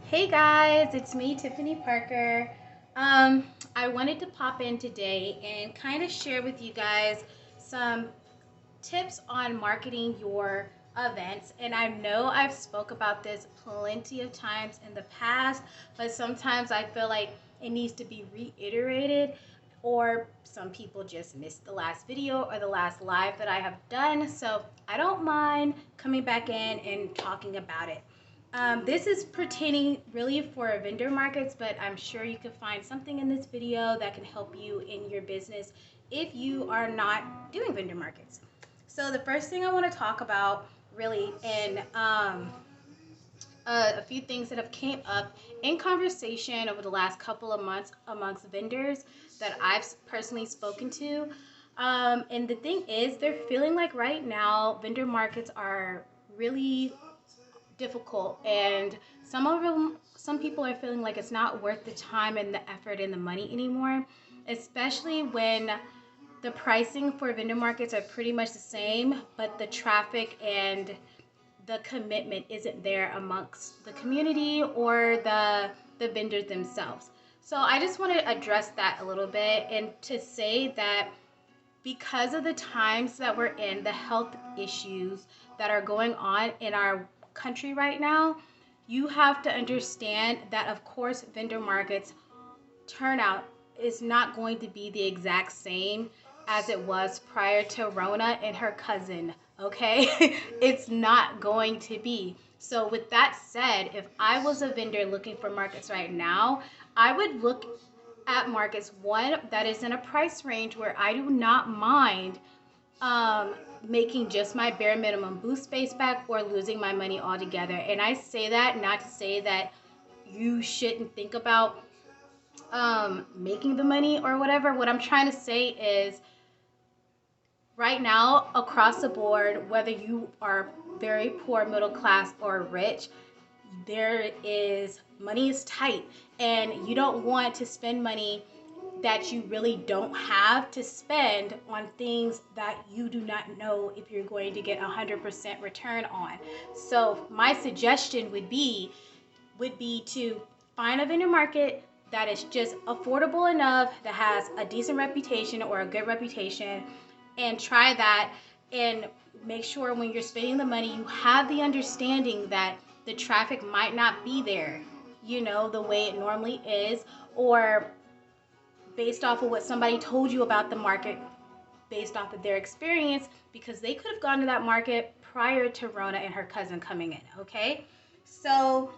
Hey guys, it's me, Tiffany Parker. I wanted to pop in today and kind of share with you guys some tips on marketing your events. And I know I've spoke about this plenty of times in the past, but sometimes I feel like it needs to be reiterated, or some people just missed the last video or the last live that I have done. So I don't mind coming back in and talking about it. This is pertaining really for vendor markets, but I'm sure you could find something in this video that can help you in your business if you are not doing vendor markets. So the first thing I want to talk about really in a few things that have came up in conversation over the last couple of months amongst vendors that I've personally spoken to. And the thing is, they're feeling like right now vendor markets are really difficult, and some people are feeling like it's not worth the time and the effort and the money anymore, especially when the pricing for vendor markets are pretty much the same, but the traffic and the commitment isn't there amongst the community or the vendors themselves. So I just want to address that a little bit and to say that because of the times that we're in, the health issues that are going on in our country right now, you have to understand that, of course, vendor markets turnout is not going to be the exact same as it was prior to Rona and her cousin, okay? It's not going to be. So, with that said, if I was a vendor looking for markets right now, I would look at markets, one, that is in a price range where I do not mind making just my bare minimum booth space back or losing my money altogether. And I say that not to say that you shouldn't think about making the money or whatever. What I'm trying to say is right now, across the board, whether you are very poor, middle class, or rich, there is money is tight, and you don't want to spend money that you really don't have to spend on things that you do not know if you're going to get 100% return on. So my suggestion would be to find a vendor market that is just affordable enough, that has a decent reputation or a good reputation, and try that, and make sure when you're spending the money you have the understanding that the traffic might not be there, the way it normally is, or based off of what somebody told you about the market, based off of their experience, because they could have gone to that market prior to Rona and her cousin coming in, okay? So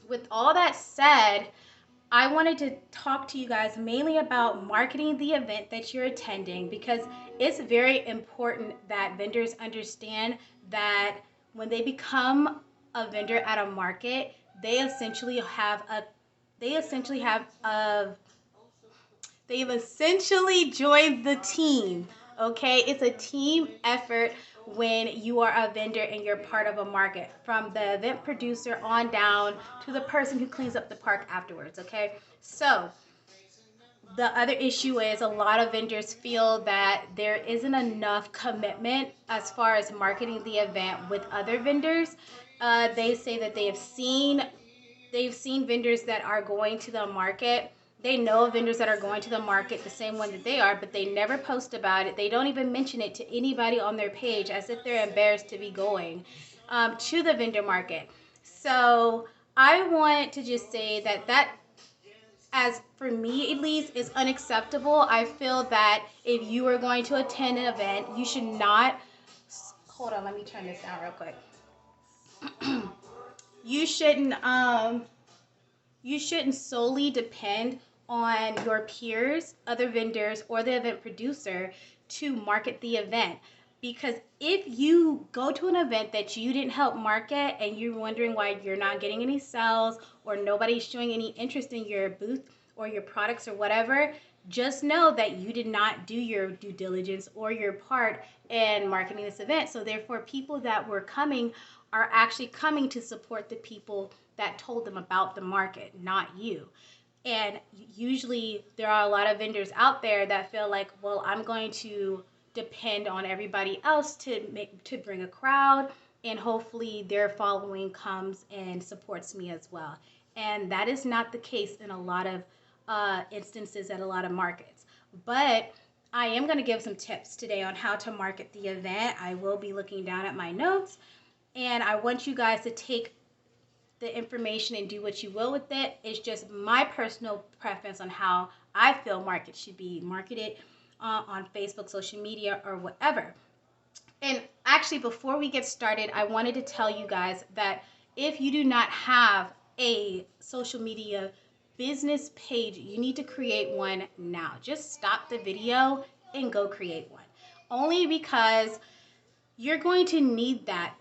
with all that said, I wanted to talk to you guys mainly about marketing the event that you're attending, because it's very important that vendors understand that when they become a vendor at a market, they essentially have a they essentially have a they've essentially joined the team. Okay, it's a team effort when you are a vendor and you're part of a market, from the event producer on down to the person who cleans up the park afterwards. Okay, so the other issue is a lot of vendors feel that there isn't enough commitment as far as marketing the event with other vendors. They say that they've seen vendors that are going to the market. They know vendors that are going to the market the same one that they are, but they never post about it. They don't even mention it to anybody on their page, as if they're embarrassed to be going to the vendor market. So I want to just say that, as for me at least, is unacceptable. I feel that if you are going to attend an event, you should not. Hold on, let me turn this down real quick. You shouldn't solely depend on your peers, other vendors, or the event producer to market the event. Because if you go to an event that you didn't help market and you're wondering why you're not getting any sales or nobody's showing any interest in your booth or your products or whatever, just know that you did not do your due diligence or your part in marketing this event. So therefore, people that were coming are actually coming to support the people that told them about the market, not you. And usually there are a lot of vendors out there that feel like, well, I'm going to depend on everybody else to bring a crowd, and hopefully their following comes and supports me as well. And that is not the case in a lot of instances at a lot of markets. But I am going to give some tips today on how to market the event. I will be looking down at my notes, and I want you guys to take the information and do what you will with it. It's just my personal preference on how I feel market should be marketed on Facebook, social media, or whatever. And actually, before we get started, I wanted to tell you guys that if you do not have a social media business page, you need to create one now. Just stop the video and go create one. Only because you're going to need that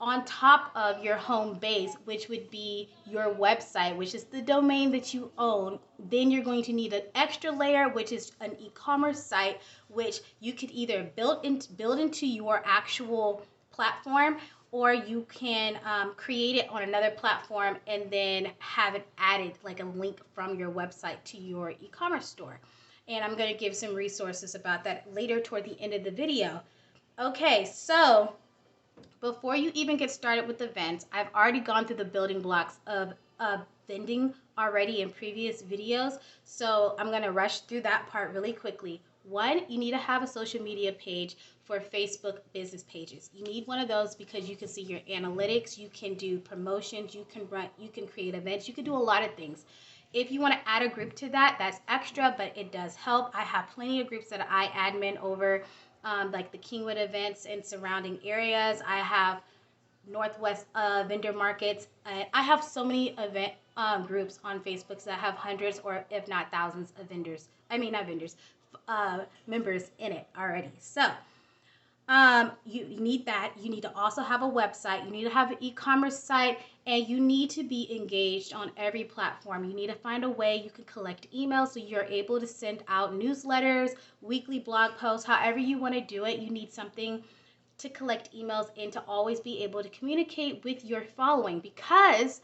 on top of your home base, which would be your website, which is the domain that you own. Then you're going to need an extra layer, which is an e-commerce site, which you could either build into your actual platform, or you can create it on another platform and then have it added, like a link from your website to your e-commerce store. And I'm going to give some resources about that later toward the end of the video. Okay, so before you even get started with events, I've already gone through the building blocks of vending already in previous videos, so I'm going to rush through that part really quickly. One, you need to have a social media page for Facebook business pages. You need one of those because you can see your analytics, you can do promotions, you can create events, you can do a lot of things. If you want to add a group to that, that's extra, but it does help. I have plenty of groups that I admin over, like the Kingwood events and surrounding areas. I have Northwest vendor markets. I have so many event groups on Facebook that have hundreds or if not thousands of members in it already. So you need that. You need to also have a website. You need to have an e-commerce site, and you need to be engaged on every platform. You need to find a way you can collect emails so you're able to send out newsletters, weekly blog posts, however you want to do it. You need something to collect emails and to always be able to communicate with your following, because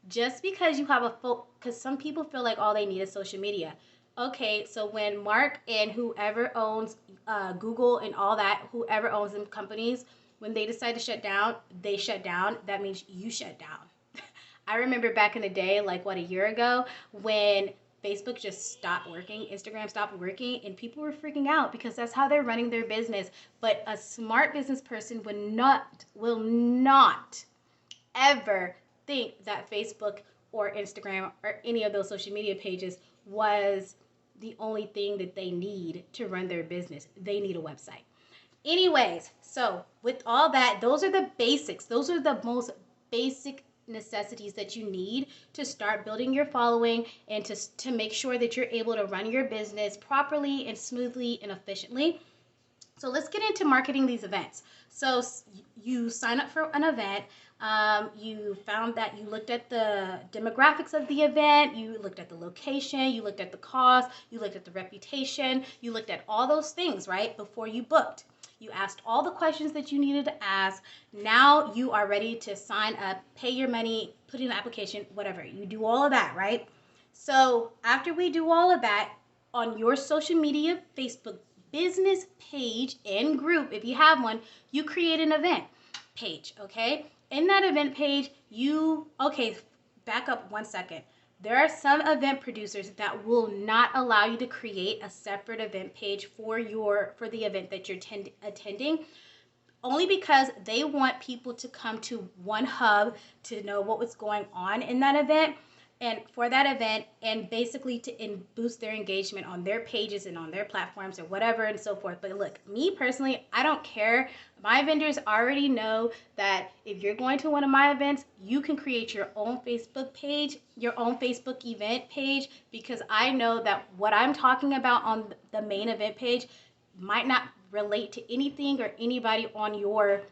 just because you have because some people feel like all they need is social media. Okay, so when Mark and whoever owns Google and all that, whoever owns them companies, when they decide to shut down, they shut down. That means you shut down. I remember back in the day, like a year ago, when Facebook just stopped working, Instagram stopped working, and people were freaking out because that's how they're running their business. But a smart business person will not ever think that Facebook or Instagram or any of those social media pages was the only thing that they need to run their business. They need a website. Anyways, so with all that, those are the basics. Those are the most basic necessities that you need to start building your following and to make sure that you're able to run your business properly and smoothly and efficiently. So let's get into marketing these events. So you sign up for an event. You found that you looked at the demographics of the event, you looked at the location, you looked at the cost, you looked at the reputation, you looked at all those things, right, before you booked. You asked all the questions that you needed to ask. Now you are ready to sign up, pay your money, put in an application, whatever. You do all of that, right? So after we do all of that, on your social media, Facebook business page and group, if you have one, you create an event page, okay? In that event page, back up 1 second. There are some event producers that will not allow you to create a separate event page for the event that you're attending, only because they want people to come to one hub to know what was going on in that event and for that event, and basically to boost their engagement on their pages and on their platforms or whatever and so forth. But look, me personally, I don't care. My vendors already know that if you're going to one of my events, you can create your own Facebook page, your own Facebook event page, because I know that what I'm talking about on the main event page might not relate to anything or anybody on your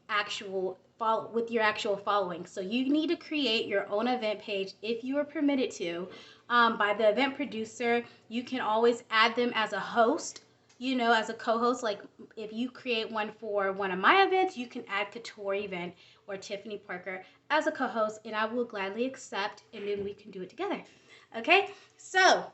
actual following. So you need to create your own event page if you are permitted to by the event producer. You can always add them as a host, as a co-host. Like if you create one for one of my events, you can add Couture Event or Tiffany Parker as a co-host, and I will gladly accept, and then we can do it together. Okay, so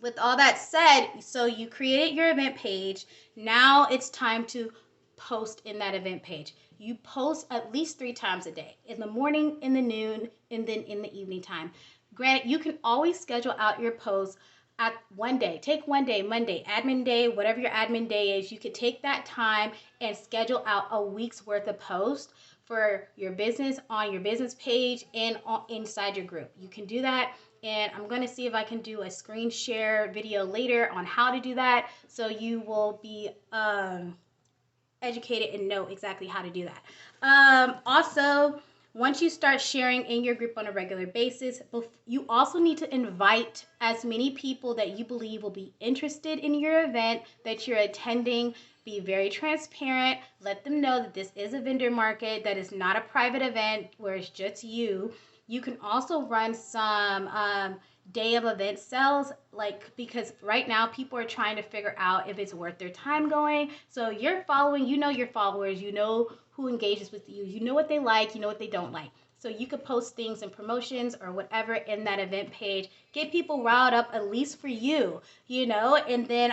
with all that said, so you created your event page. Now it's time to post in that event page. You post at least 3 times a day, in the morning, in the noon, and then in the evening time. Granted, you can always schedule out your posts at one day. Take one day, Monday, admin day, whatever your admin day is. You could take that time and schedule out a week's worth of posts for your business on your business page and inside your group. You can do that. And I'm going to see if I can do a screen share video later on how to do that, so you will be educated and know exactly how to do that. Also, once you start sharing in your group on a regular basis, you also need to invite as many people that you believe will be interested in your event that you're attending. Be very transparent. Let them know that this is a vendor market, that is not a private event where it's just you. You can also run some day of event sales, because right now people are trying to figure out if it's worth their time going. So you're following, you know your followers, you know who engages with you, you know what they like, you know what they don't like. So you could post things and promotions or whatever in that event page, get people riled up at least for you, and then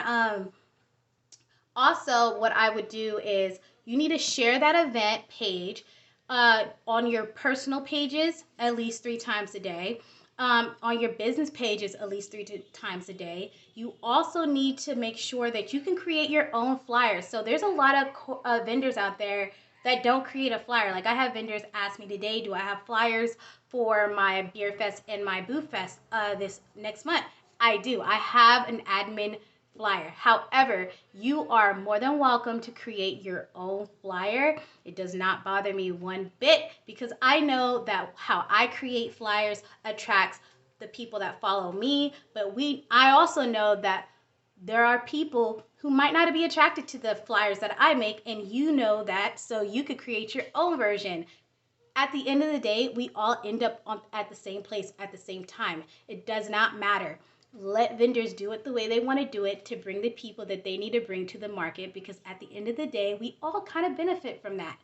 also what I would do is you need to share that event page on your personal pages at least 3 times a day. On your business pages at least 3 times a day. You also need to make sure that you can create your own flyers. So there's a lot of vendors out there that don't create a flyer. Like I have vendors ask me today, do I have flyers for my Beer Fest and my Boo Fest this next month? I do. I have an admin flyer. However, you are more than welcome to create your own flyer. It does not bother me one bit, because I know that how I create flyers attracts the people that follow me, but I also know that there are people who might not be attracted to the flyers that I make, and you know that, so you could create your own version. At the end of the day, we all end up at the same place at the same time. It does not matter. Let vendors do it the way they want to do it to bring the people that they need to bring to the market, because at the end of the day, we all kind of benefit from that.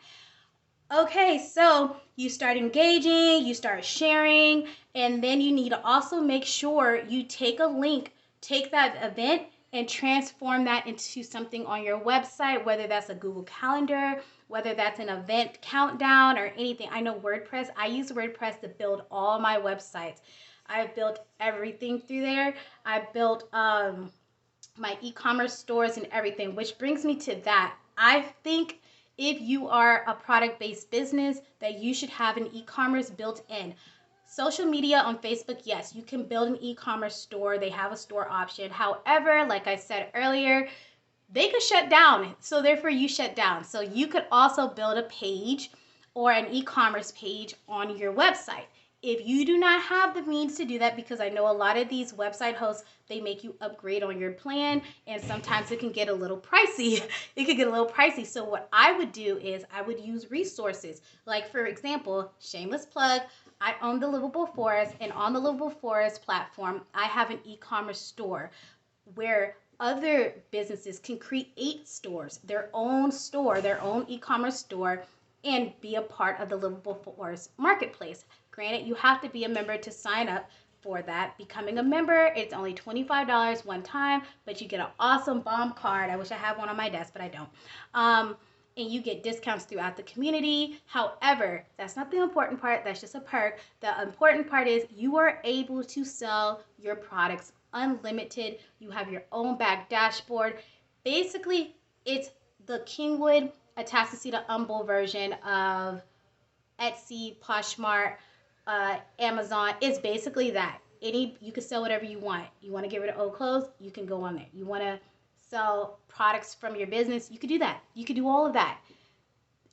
Okay, so you start engaging, you start sharing, and then you need to also make sure you take a link, take that event and transform that into something on your website, whether that's a Google Calendar, whether that's an event countdown or anything. I know WordPress, I use WordPress to build all my websites. I've built everything through there. I built my e-commerce stores and everything, which brings me to that. I think if you are a product-based business, that you should have an e-commerce built in. Social media on Facebook, yes, you can build an e-commerce store. They have a store option. However, like I said earlier, they could shut down. So therefore you shut down. So you could also build a page or an e-commerce page on your website. If you do not have the means to do that, because I know a lot of these website hosts, they make you upgrade on your plan, and sometimes it can get a little pricey. It could get a little pricey. So what I would do is I would use resources. Like, for example, shameless plug, I own the Livable Forest, and on the Livable Forest platform, I have an e-commerce store where other businesses can create stores, their own store, their own e-commerce store, and be a part of the Livable Forest marketplace. Granted, you have to be a member to sign up for that. Becoming a member, it's only $25 one time, but you get an awesome bomb card. I wish I had one on my desk, but I don't. And you get discounts throughout the community. However, that's not the important part. That's just a perk. The important part is you are able to sell your products unlimited. You have your own back dashboard. Basically, it's the Kingwood Atascocita Humble version of Etsy, Poshmark, Amazon. It's basically that. You can sell whatever you want. You want to get rid of old clothes, you can go on there. You want to sell products from your business, you could do that. You could do all of that.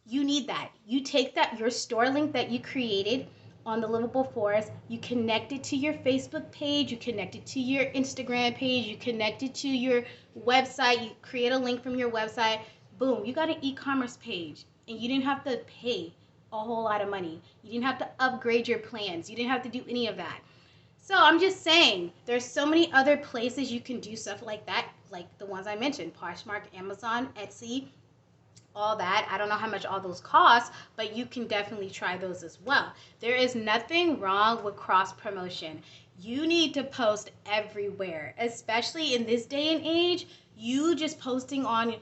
You need that. You take your store link that you created on the Livable Forest, you connect it to your Facebook page, you connect it to your Instagram page, you connect it to your website, you create a link from your website, boom, you got an e-commerce page, and you didn't have to pay a whole lot of money. You didn't have to upgrade your plans. You didn't have to do any of that. So I'm just saying, there's so many other places you can do stuff like that, like the ones I mentioned, Poshmark, Amazon, Etsy, all that. I don't know how much all those cost, but you can definitely try those as well. There is nothing wrong with cross promotion. You need to post everywhere, especially in this day and age. You just posting on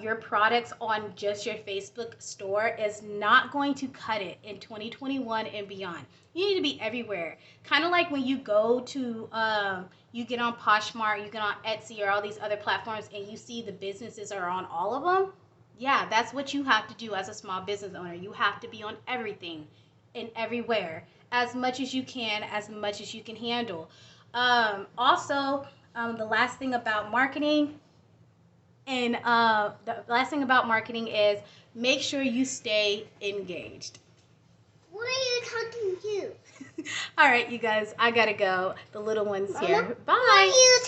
your products on just your Facebook store is not going to cut it in 2021 and beyond. You need to be everywhere. Kind of like when you go to, you get on Poshmark, you get on Etsy or all these other platforms and you see the businesses are on all of them. Yeah, that's what you have to do as a small business owner. You have to be on everything and everywhere as much as you can, as much as you can handle. Also, the last thing about marketing, and the last thing about marketing is make sure you stay engaged. What are you talking to? All right, you guys, I gotta go. The little one's here. Mama, Bye.